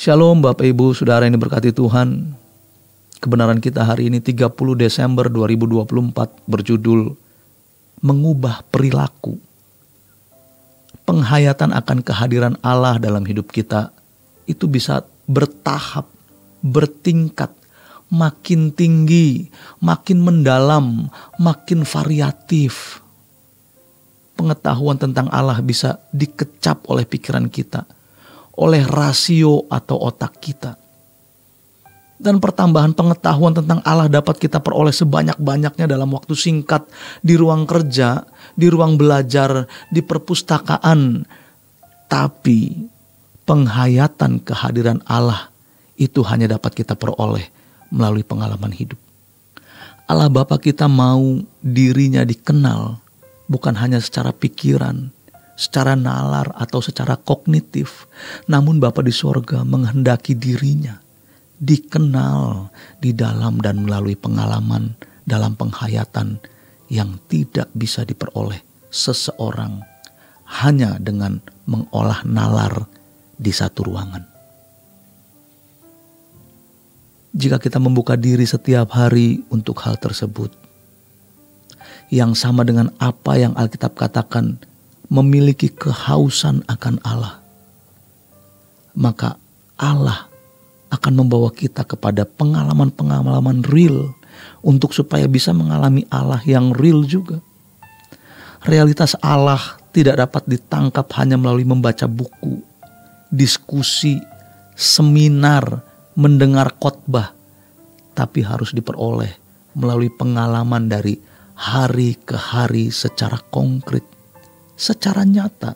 Shalom Bapak Ibu Saudara yang diberkati Tuhan. Kebenaran kita hari ini 30 Desember 2024 berjudul Mengubah Perilaku. Penghayatan akan kehadiran Allah dalam hidup kita itu bisa bertahap, bertingkat, makin tinggi, makin mendalam, makin variatif. Pengetahuan tentang Allah bisa dikecap oleh pikiran kita, oleh rasio atau otak kita. Dan pertambahan pengetahuan tentang Allah dapat kita peroleh sebanyak-banyaknya dalam waktu singkat, di ruang kerja, di ruang belajar, di perpustakaan. Tapi penghayatan kehadiran Allah itu hanya dapat kita peroleh melalui pengalaman hidup. Allah Bapa kita mau dirinya dikenal, bukan hanya secara pikiran, secara nalar atau secara kognitif. Namun Bapa di sorga menghendaki dirinya dikenal di dalam dan melalui pengalaman dalam penghayatan yang tidak bisa diperoleh seseorang hanya dengan mengolah nalar di satu ruangan. Jika kita membuka diri setiap hari untuk hal tersebut, yang sama dengan apa yang Alkitab katakan, memiliki kehausan akan Allah, maka Allah akan membawa kita kepada pengalaman-pengalaman real untuk supaya bisa mengalami Allah yang real juga. Realitas Allah tidak dapat ditangkap hanya melalui membaca buku, diskusi, seminar, mendengar khotbah, tapi harus diperoleh melalui pengalaman dari hari ke hari secara konkret, secara nyata.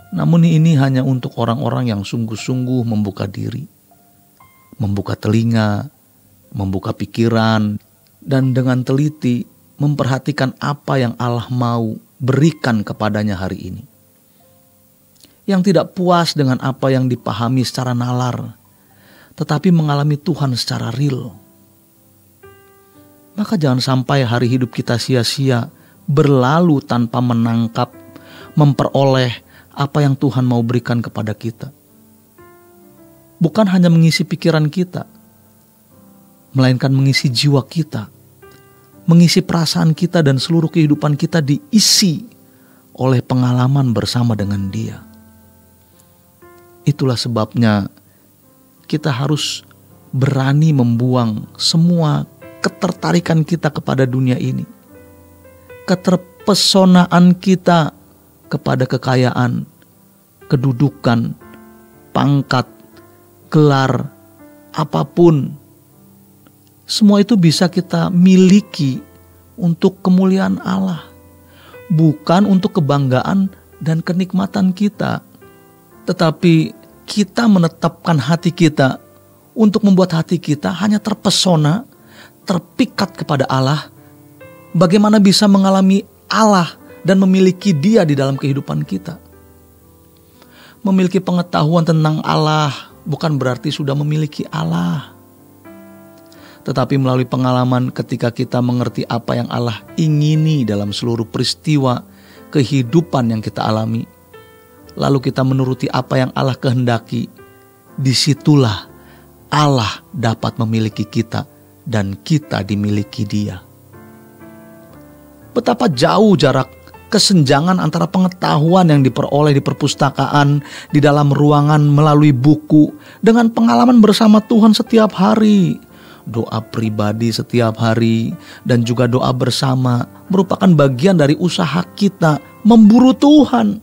Namun ini hanya untuk orang-orang yang sungguh-sungguh membuka diri, membuka telinga, membuka pikiran, dan dengan teliti memperhatikan apa yang Allah mau berikan kepadanya hari ini. Yang tidak puas dengan apa yang dipahami secara nalar, tetapi mengalami Tuhan secara real. Maka jangan sampai hari hidup kita sia-sia, berlalu tanpa menangkap, memperoleh apa yang Tuhan mau berikan kepada kita. Bukan hanya mengisi pikiran kita, melainkan mengisi jiwa kita, mengisi perasaan kita, dan seluruh kehidupan kita diisi oleh pengalaman bersama dengan Dia. Itulah sebabnya kita harus berani membuang semua ketertarikan kita kepada dunia ini, keterpesonaan kita kepada kekayaan, kedudukan, pangkat, gelar, apapun. Semua itu bisa kita miliki untuk kemuliaan Allah, bukan untuk kebanggaan dan kenikmatan kita. Tetapi kita menetapkan hati kita untuk membuat hati kita hanya terpesona, terpikat kepada Allah. Bagaimana bisa mengalami Allah dan memiliki Dia di dalam kehidupan kita. Memiliki pengetahuan tentang Allah bukan berarti sudah memiliki Allah. Tetapi melalui pengalaman ketika kita mengerti apa yang Allah ingini dalam seluruh peristiwa kehidupan yang kita alami, lalu kita menuruti apa yang Allah kehendaki, disitulah Allah dapat memiliki kita dan kita dimiliki Dia. Betapa jauh jarak kesenjangan antara pengetahuan yang diperoleh di perpustakaan, di dalam ruangan melalui buku, dengan pengalaman bersama Tuhan setiap hari. Doa pribadi setiap hari dan juga doa bersama merupakan bagian dari usaha kita memburu Tuhan.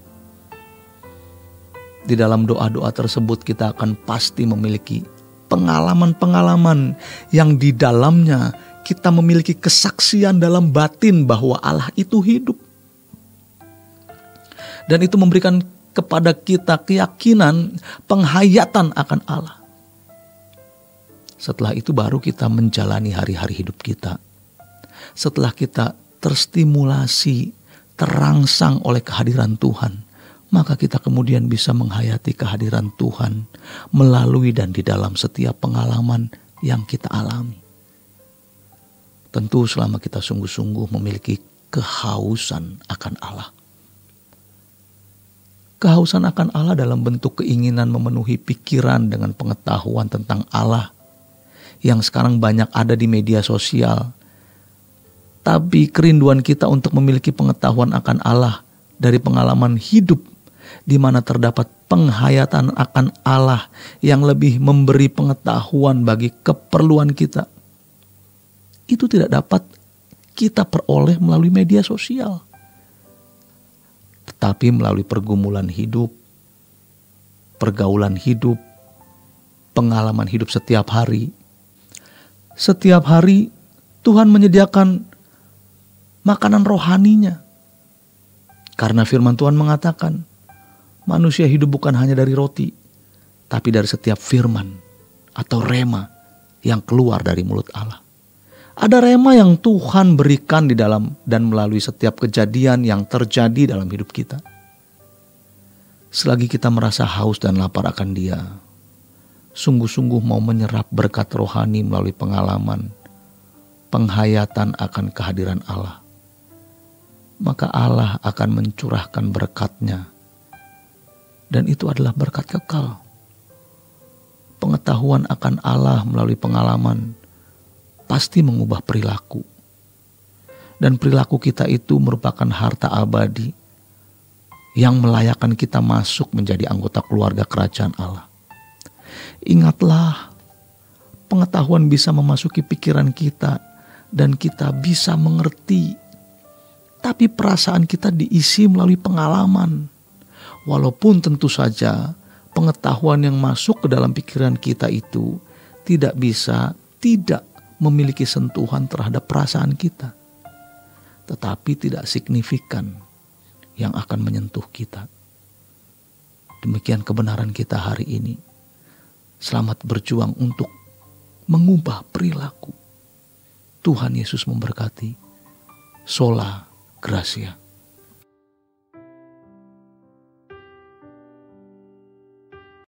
Di dalam doa-doa tersebut kita akan pasti memiliki pengalaman-pengalaman yang di dalamnya kita memiliki kesaksian dalam batin bahwa Allah itu hidup. Dan itu memberikan kepada kita keyakinan, penghayatan akan Allah. Setelah itu baru kita menjalani hari-hari hidup kita. Setelah kita terstimulasi, terangsang oleh kehadiran Tuhan, maka kita kemudian bisa menghayati kehadiran Tuhan melalui dan di dalam setiap pengalaman yang kita alami. Tentu selama kita sungguh-sungguh memiliki kehausan akan Allah. Kehausan akan Allah dalam bentuk keinginan memenuhi pikiran dengan pengetahuan tentang Allah yang sekarang banyak ada di media sosial. Tapi kerinduan kita untuk memiliki pengetahuan akan Allah dari pengalaman hidup di mana terdapat penghayatan akan Allah yang lebih memberi pengetahuan bagi keperluan kita. Itu tidak dapat kita peroleh melalui media sosial, tetapi melalui pergumulan hidup, pergaulan hidup, pengalaman hidup setiap hari. Setiap hari Tuhan menyediakan makanan rohaninya. Karena firman Tuhan mengatakan, manusia hidup bukan hanya dari roti, tapi dari setiap firman atau rema yang keluar dari mulut Allah. Ada rema yang Tuhan berikan di dalam dan melalui setiap kejadian yang terjadi dalam hidup kita. Selagi kita merasa haus dan lapar akan Dia, sungguh-sungguh mau menyerap berkat rohani melalui pengalaman, penghayatan akan kehadiran Allah, maka Allah akan mencurahkan berkat-Nya. Dan itu adalah berkat kekal. Pengetahuan akan Allah melalui pengalaman pasti mengubah perilaku. Dan perilaku kita itu merupakan harta abadi yang melayakkan kita masuk menjadi anggota keluarga kerajaan Allah. Ingatlah, pengetahuan bisa memasuki pikiran kita dan kita bisa mengerti. Tapi perasaan kita diisi melalui pengalaman. Walaupun tentu saja pengetahuan yang masuk ke dalam pikiran kita itu tidak memiliki sentuhan terhadap perasaan kita. Tetapi tidak signifikan yang akan menyentuh kita. Demikian kebenaran kita hari ini. Selamat berjuang untuk mengubah perilaku. Tuhan Yesus memberkati. Sola Gracia.